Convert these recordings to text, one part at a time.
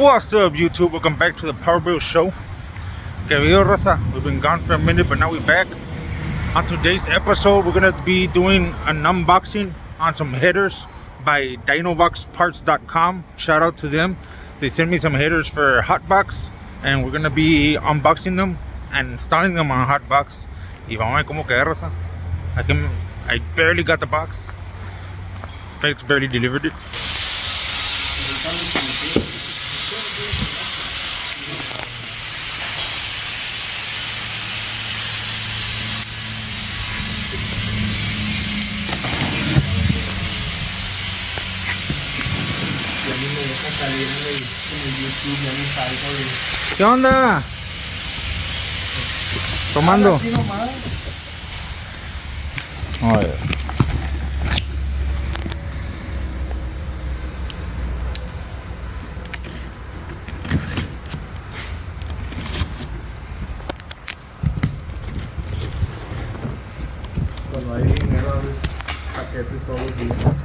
What's up, YouTube? Welcome back to the Power Bill Show. Que video, raza. We've been gone for a minute, but now we're back. On today's episode, we're gonna be doing an unboxing on some headers by dinovoxparts.com. Shout out to them. They sent me some headers for Hotbox, and we're gonna be unboxing them and installing them on Hotbox. Y vamos a ver cómo queda, raza. I barely got the box. FedEx barely delivered it. ¿Qué onda? Tomando. A ver. Cuando hay dinero a veces paquetes todos los días.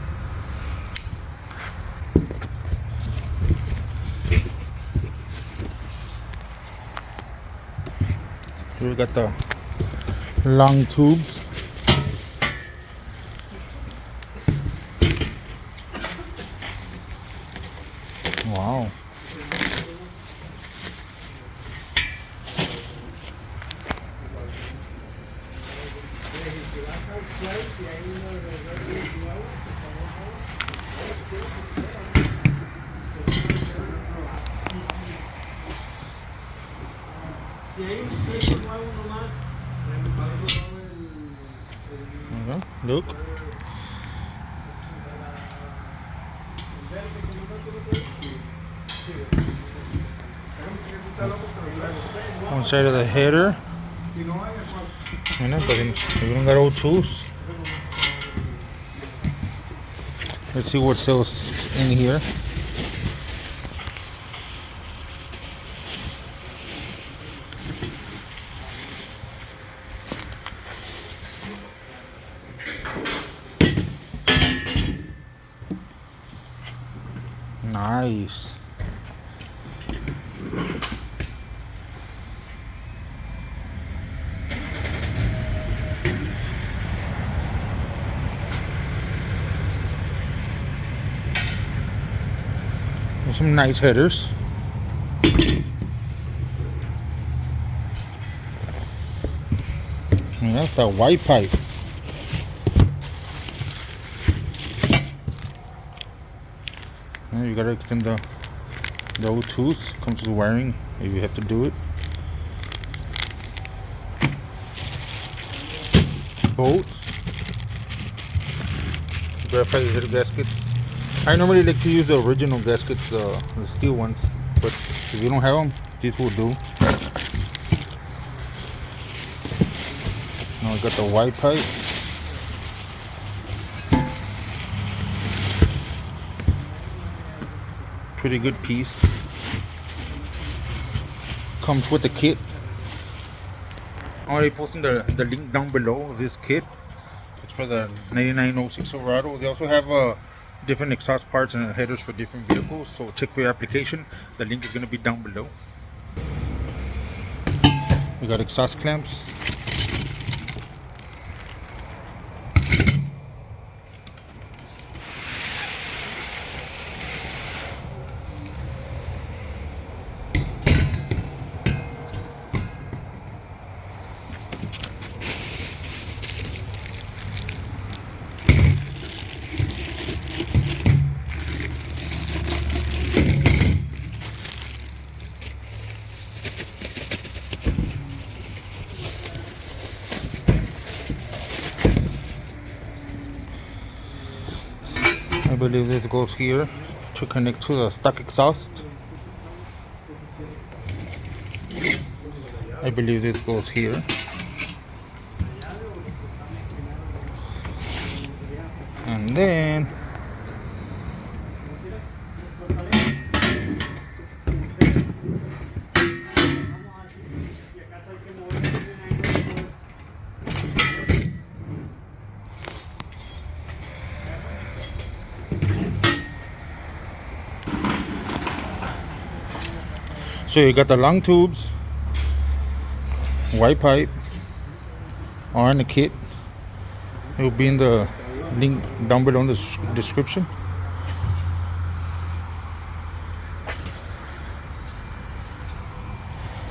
We got the long tubes. Wow. Look. One side of the header. But we don't got old tools. Let's see what sells in here. Nice. There's some nice headers. And that's that white pipe. You gotta extend the old tooth. Comes with wiring if you have to do it. Bolts. Graphite header gaskets. I normally like to use the original gaskets, the steel ones, but if you don't have them, these will do. Now we got the white pipe. Pretty good piece. Comes with the kit. I'm already posting the link down below of this kit. It's for the 9906 Silverado. They also have different exhaust parts and headers for different vehicles, so check for your application. The link is going to be down below. We got exhaust clamps. I believe this goes here to connect to the stock exhaust. I believe this goes here. And then So you got the long tubes, white pipe, are in the kit. It will be in the link down below in the description.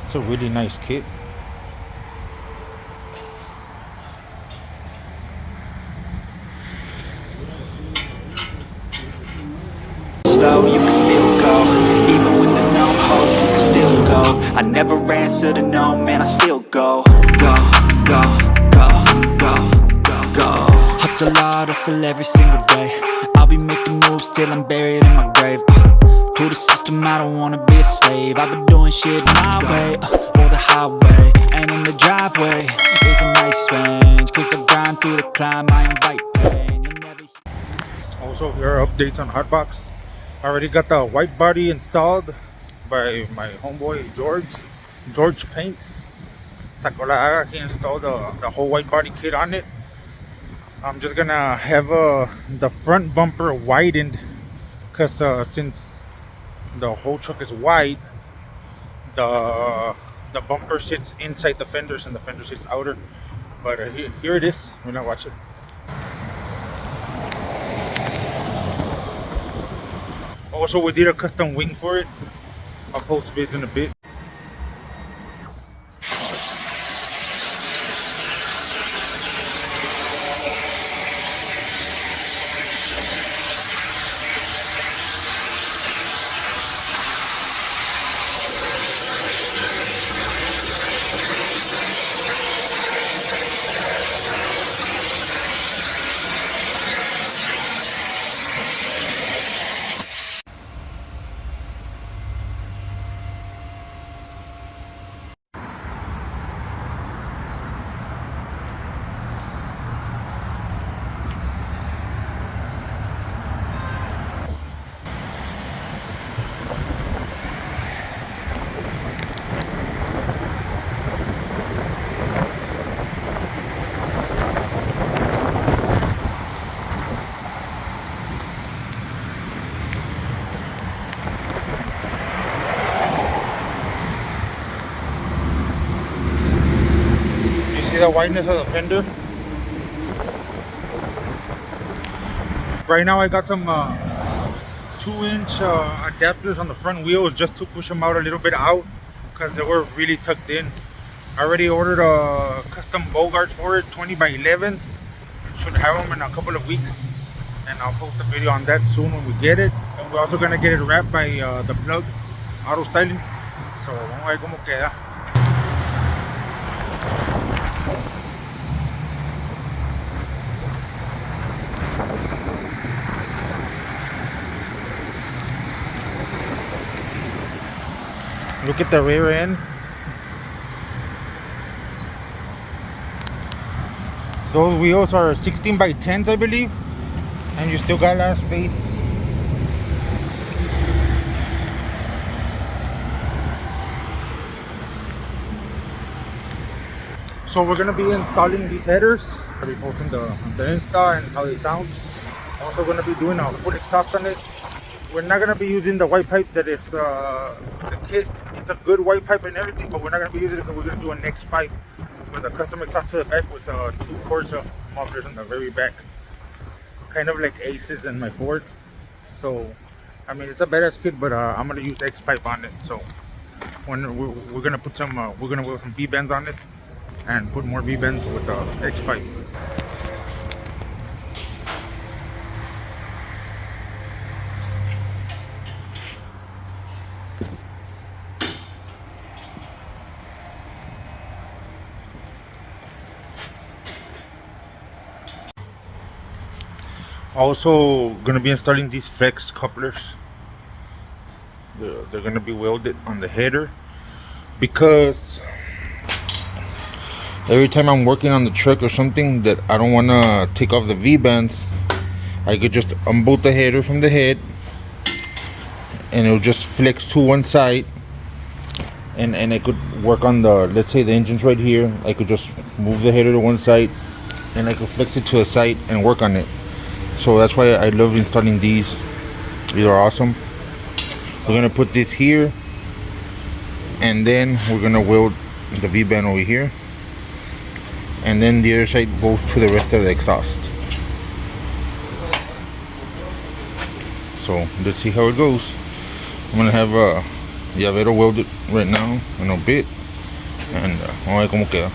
It's a really nice kit. Slow, you can still go. Even when there's no hope, you can still go. I never answer to no, man, I still go. Go, go, go, go, go, go. Hustle hard, hustle every single day. I'll be making moves till I'm buried in my grave. To the system, I don't wanna be a slave. I've been doing shit my way, or the highway. And in the driveway is a nice range. Cause I grind through the climb, I invite pain. You'll never... Also, here are updates on Hotbox. I already got the white body installed by my homeboy George Paints. Sacola, he installed the whole white body kit on it. I'm just gonna have the front bumper widened, because since the whole truck is white, the bumper sits inside the fenders and the fender sits outer. But here it is. We're gonna watch it. Also, we did a custom wing for it. I'll post vids in a bit. See the wideness of the fender? Right now I got some 2-inch adapters on the front wheels just to push them out a little bit out, because they were really tucked in. I already ordered a custom bow guards for it, 20 by 11s. Should have them in a couple of weeks, and I'll post a video on that soon when we get it. And we're also gonna get it wrapped by the plug auto styling. So vamos a ver cómo queda. Look at the rear end. Those wheels are 16 by 10s, I believe, and you still got a lot of space. So we're gonna be installing these headers. I'll be posting the install and how they sound. Also gonna be doing a full exhaust on it. We're not gonna be using the white pipe that is the kit. It's a good white pipe and everything, but we're not gonna be using it because we're gonna do a next pipe with a custom exhaust to the back with 2 Corsa mufflers on the very back, kind of like Aces and my Ford. So I mean, it's a badass kit, but I'm gonna use X pipe on it. So when we're gonna put some we're gonna put some V bends on it and put more V bends with the X pipe. Also gonna be installing these flex couplers. They're gonna be welded on the header, because every time I'm working on the truck or something that I don't want to take off the V-bands, I could just unbolt the header from the head and it'll just flex to one side, and I could work on the, let's say the engine's right here, I could just move the header to one side and I could flex it to a side and work on it. So that's why I love installing these. These are awesome. We're gonna put this here and then we're gonna weld the V-band over here, and then the other side goes to the rest of the exhaust. So let's see how it goes. I'm gonna have Llavero welded right now in a bit, and vamos a ver cómo queda.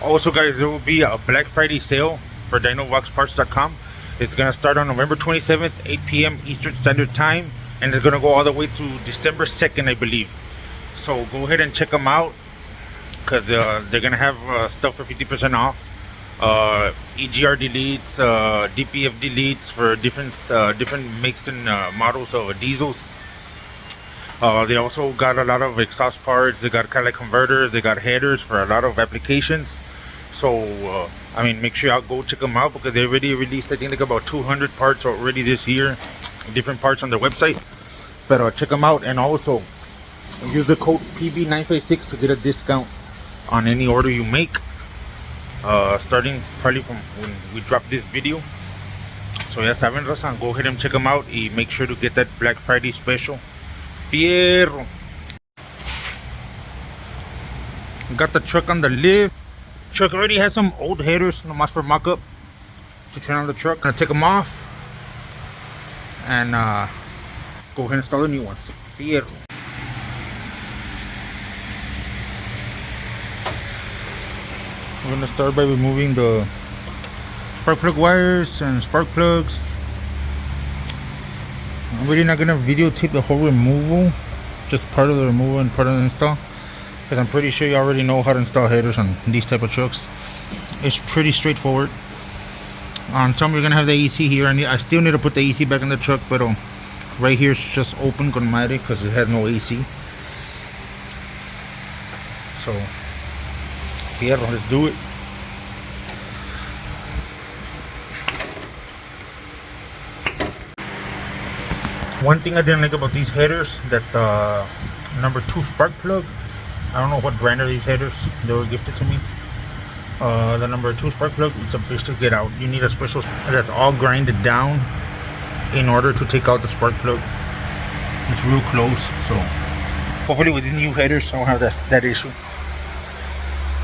Also guys, there will be a Black Friday sale for DinoVoxParts.com. It's gonna start on November 27th, 8 p.m. Eastern Standard Time, and it's gonna go all the way to December 2nd, I believe. So go ahead and check them out, because they're gonna have stuff for 50% off. EGR deletes, DPF deletes for different makes and models of diesels. They also got a lot of exhaust parts. They got kind of like converters. They got headers for a lot of applications. So I mean, make sure y'all go check them out, because they already released, I think, like about 200 parts already this year, different parts on their website. But check them out, and also use the code PB956 to get a discount on any order you make, starting probably from when we drop this video. So ya saben, raza, go ahead and check them out and make sure to get that Black Friday special. Fierro. Got the truck on the lift. Truck already has some old headers, nomás for mock-up to turn on the truck. Gonna take them off and go ahead and install the new ones. Fierro. We're gonna start by removing the spark plug wires and spark plugs. I'm really not gonna videotape the whole removal, just part of the removal and part of the install, because I'm pretty sure you already know how to install headers on these type of trucks. It's pretty straightforward. On some you're gonna have the AC here, and I still need to put the AC back in the truck, but right here it's just open con madre because it has no AC. So fierro, let's do it. One thing I didn't like about these headers, that number 2 spark plug, I don't know what brand are these headers, they were gifted to me. The number 2 spark plug, it's a bitch to get out. You need a special that's all grinded down in order to take out the spark plug. It's real close, so hopefully with these new headers I won't have that issue.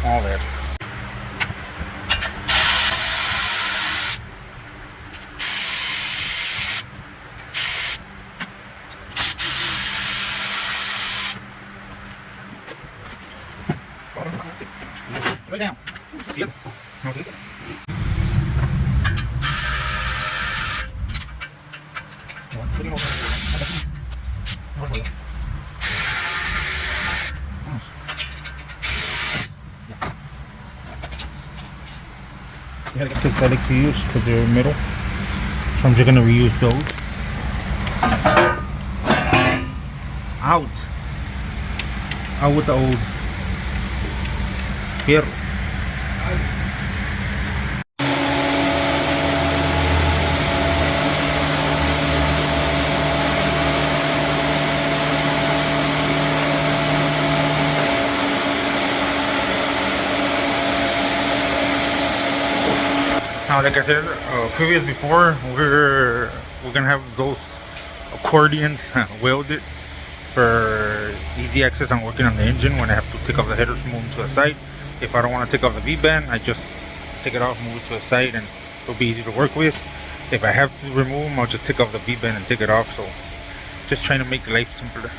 All that. Right down. Yep. No, this. I like to use because they're metal, so I'm just gonna reuse those. Out with the old. Here. Now, like I said previous before, we're gonna have those accordions welded for easy access on working on the engine when I have to take off the headers, move them to the side. If I don't want to take off the V-band, I just take it off, move it to the side, and it'll be easy to work with. If I have to remove them, I'll just take off the V-band and take it off. So just trying to make life simpler.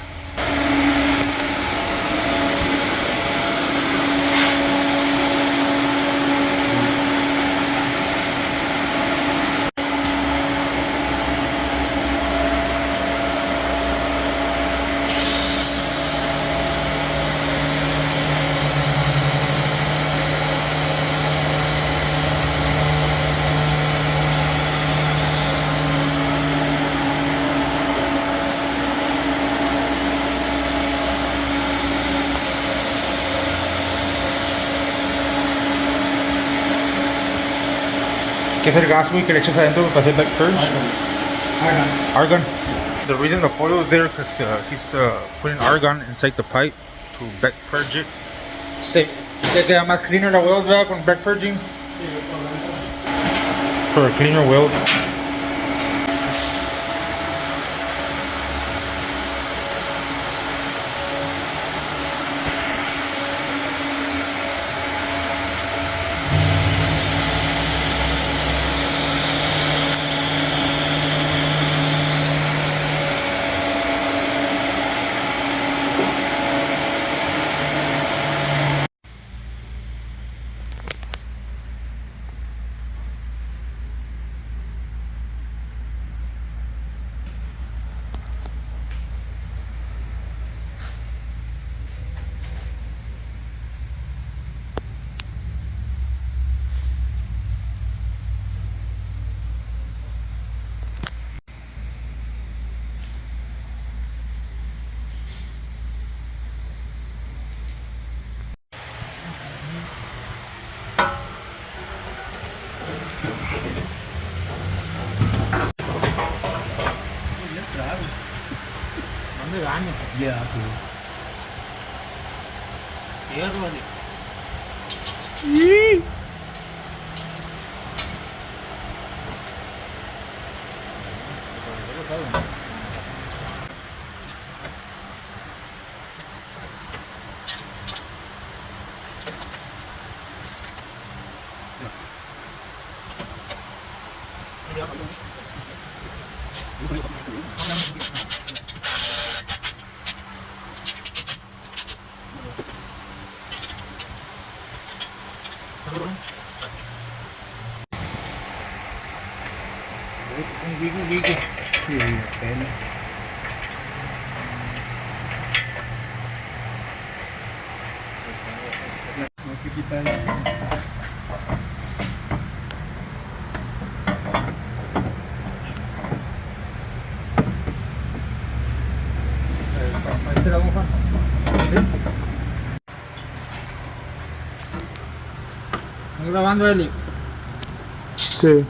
¿Qué es el gas, güey, que le echas adentro para hacer back purge? Argon. The reason the foil is there because he's putting argon inside the pipe to back purge it. ¿Te queda más cleaner la weld, verdad, con back purging? For a cleaner weld. regaño. Yeah, sí. Fierro, Alex. Un wiggle. Sí, pena. No hay que quitar. Ahí te la vamos, Juan. ¿Sí? ¿Estás grabando, Alex? Sí.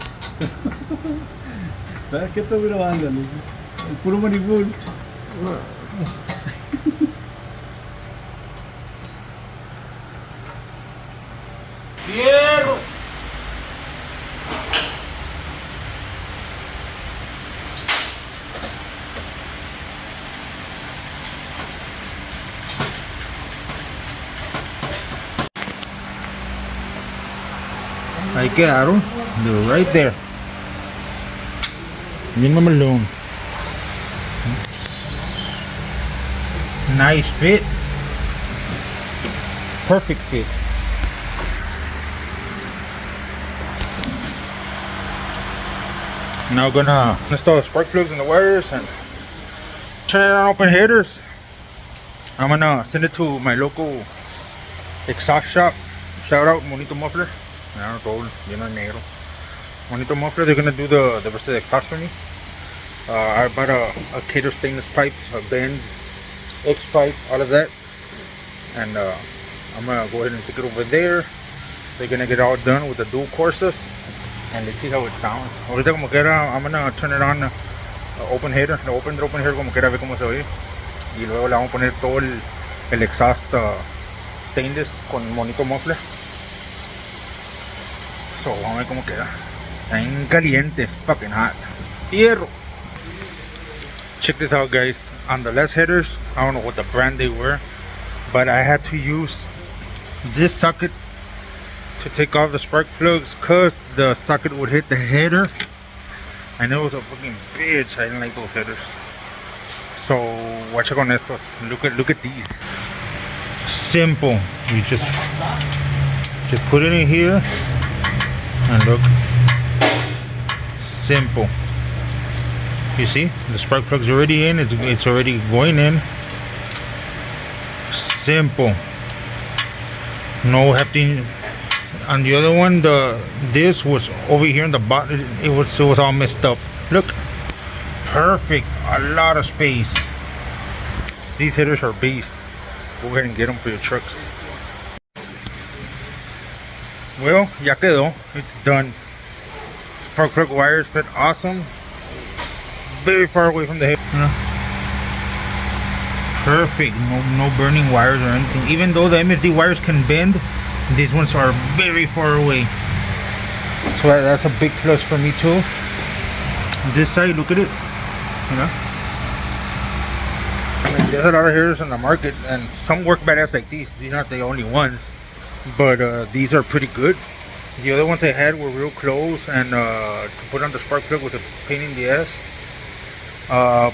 ¿Sabes qué estás grabando, Alex? El puro maribul. ¡Fierro! Ahí quedaron. They're right there. Bien mamalón. Nice fit. Perfect fit. Now we're gonna install the spark plugs and the wires and turn it on open headers. I'm gonna send it to my local exhaust shop. Shout out Monito Muffler. Negro. Monito Muffler, they're gonna do the rest of the exhaust for me. I bought a kit of stainless pipes, a bends, X pipe, all of that. And I'm gonna go ahead and take it over there. They're gonna get it all done with the dual courses. And let's see how it sounds. Ahorita como quiera, I'm gonna turn it on open header. Lo open header como quiera, ver cómo se oye. Y luego le vamos a poner todo el exhaust stainless con Monito Muffler. So, vamos a ver cómo queda. Está en caliente, it's fucking hot. Hierro. Check this out, guys. On the last headers, I don't know what the brand they were, but I had to use this socket to take off the spark plugs because the socket would hit the header, and it was a fucking bitch. I didn't like those headers. So watch con estos. Look at these. Simple. You just put it in here, and look. Simple. You see, the spark plug's already in. It's already going in. Simple. No hefty. On the other one, this was over here in the bottom. It was all messed up. Look, perfect. A lot of space. These headers are beast. Go ahead and get them for your trucks. Well, ya quedó. It's done. Spark plug wires fit awesome. Very far away from the head. Perfect. No burning wires or anything. Even though the MSD wires can bend, these ones are very far away. So that's a big plus for me too. This side, look at it. You know, I mean, there's a lot of headers on the market, and some work badass like these. These aren't the only ones, but these are pretty good. The other ones I had were real close, and to put on the spark plug was a pain in the ass.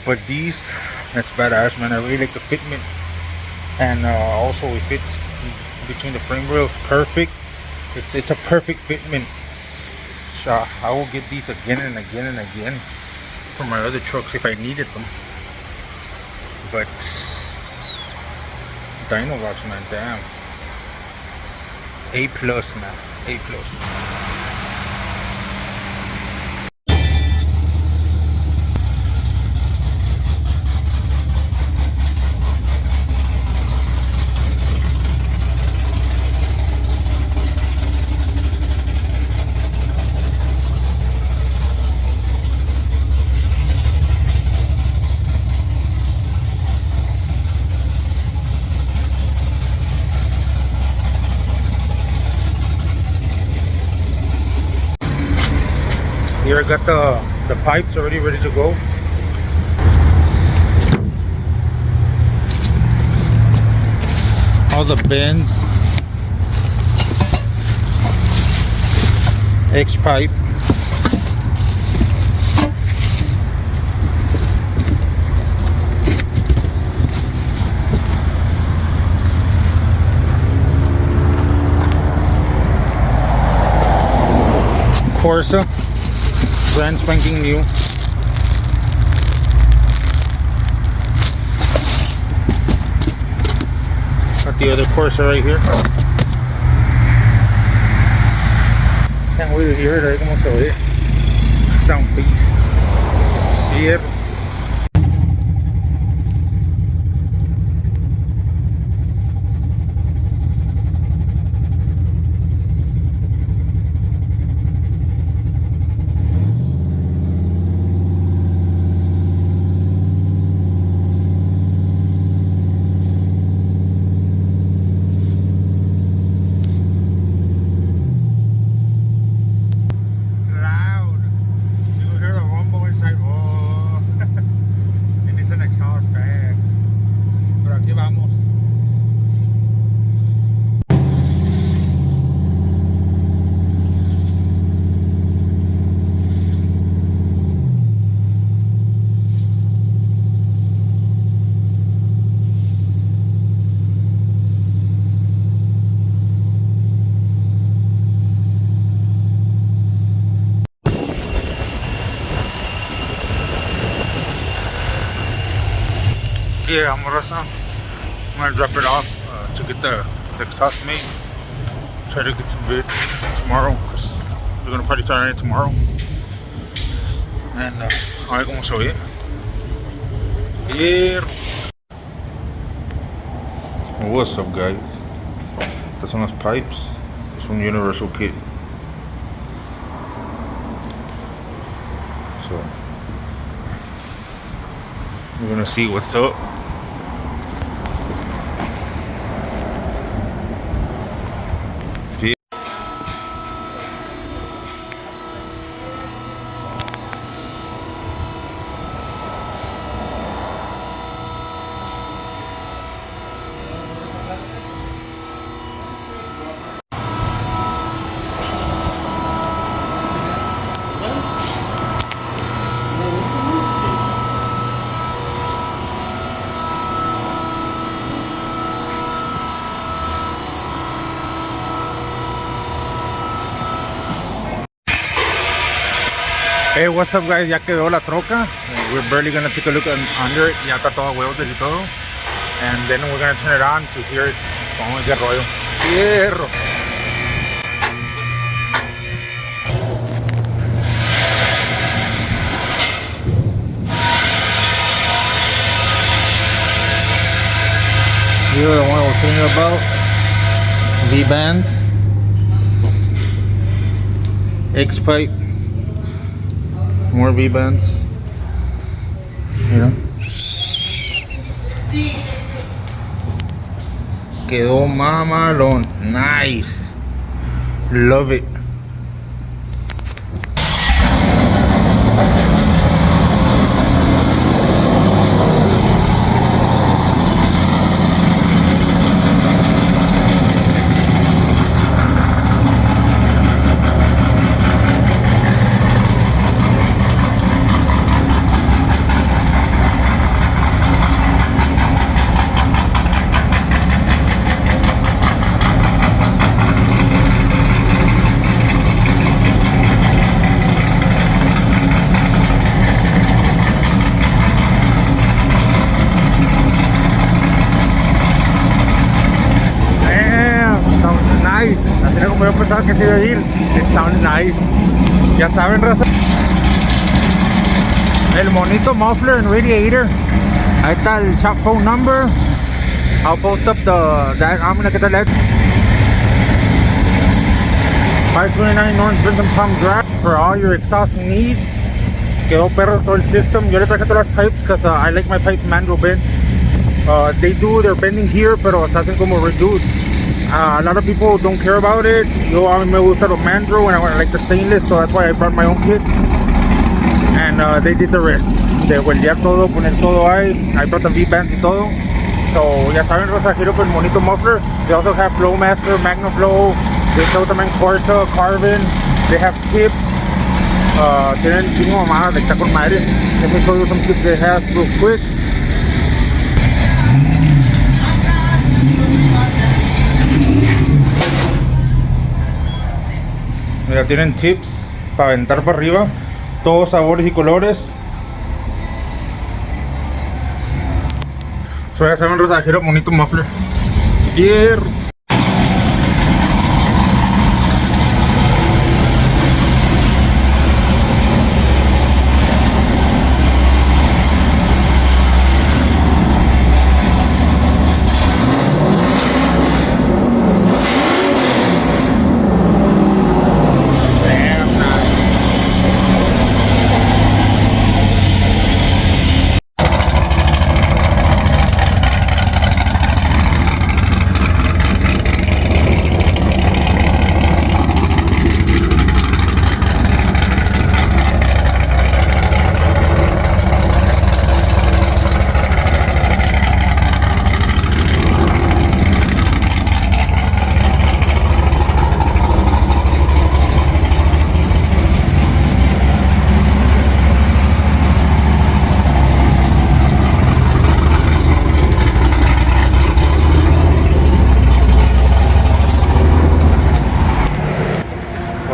But these, that's badass, man. I really like the fitment, and also it fits between the frame rails perfect. It's a perfect fitment. So I will get these again and again and again for my other trucks if I needed them. But Dinobox, man, damn. A plus, man. A plus. Here I got the pipes already ready to go. All the bends, X pipe. Corsa, brand spanking new. Got the other Corsa right here. Can't wait to hear it. A ver cómo se oye. Sound beef. Here. Yeah, I'm gonna drop it off to get the exhaust made. Try to get some vids tomorrow because we're gonna probably start it tomorrow. And a ver cómo se oye. Here. What's up, guys? Estas son las pipes. Es un universal kit. So we're gonna see what's up. Hey, what's up, guys? Ya quedó la troca. We're barely gonna take a look under it. Ya está todo welded y todo. And then we're gonna turn it on to hear it. Vamos a ver qué rollo. Hierro. Here, the one I was thinking about. V-bands. X-pipe. More V-bands. Mira. Quedó mamalón. Nice. Love it. Como yo pensaba que se iba a ir. It sounds nice. Ya saben, raza. El monito, muffler and radiator. Ahí está el shop phone number. I'll post up I'm gonna get the LED. 529 North Bentsen Palm Drive for all your exhaust needs. Quedó perro todo el system. Yo le traje todas las pipes because I like my pipes manual bend. They do their bending here, pero se hacen como reduced. A lot of people don't care about it. Yo, a mí me gusta los mandrel and I like the stainless, so that's why I brought my own kit. and they did the rest. De weldear todo, poner todo ahí. I brought the V-bands y todo. So ya saben, Rosa, hit up el monito muffler. They also have Flowmaster, Magnaflow. They sell también Corsa, Carbon. They have tips. Tienen chingo mamadas de que está con madre. Let me show you some tips they have real quick. Mira, tienen tips para aventar para arriba, todos sabores y colores. So ya saben, Rosa, hit up monito muffler. Fierro.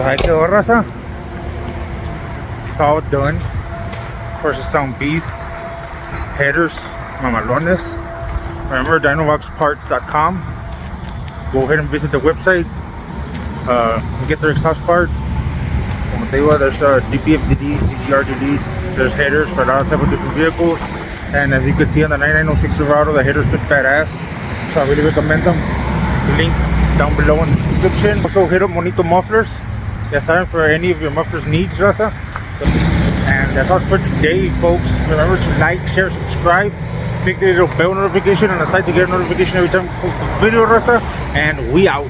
Ahí quedó, raza. It's all done. Of course, it's on beast. Headers, mamalones. Remember, dinoboxparts.com. Go ahead and visit the website. Get their exhaust parts. Como te digo, there's DPFDDs, CGRDDs. There's headers for a lot of type of different vehicles. And as you can see on the 9906 Llavero, the headers fit badass. So I really recommend them. Link down below in the description. Also hit up Monito Mufflers. Ya saben, for any of your mufflers needs, raza. And that's all for today, folks. Remember to like, share, subscribe. Click the little bell notification on the side to get a notification every time I post a video, raza. And we out.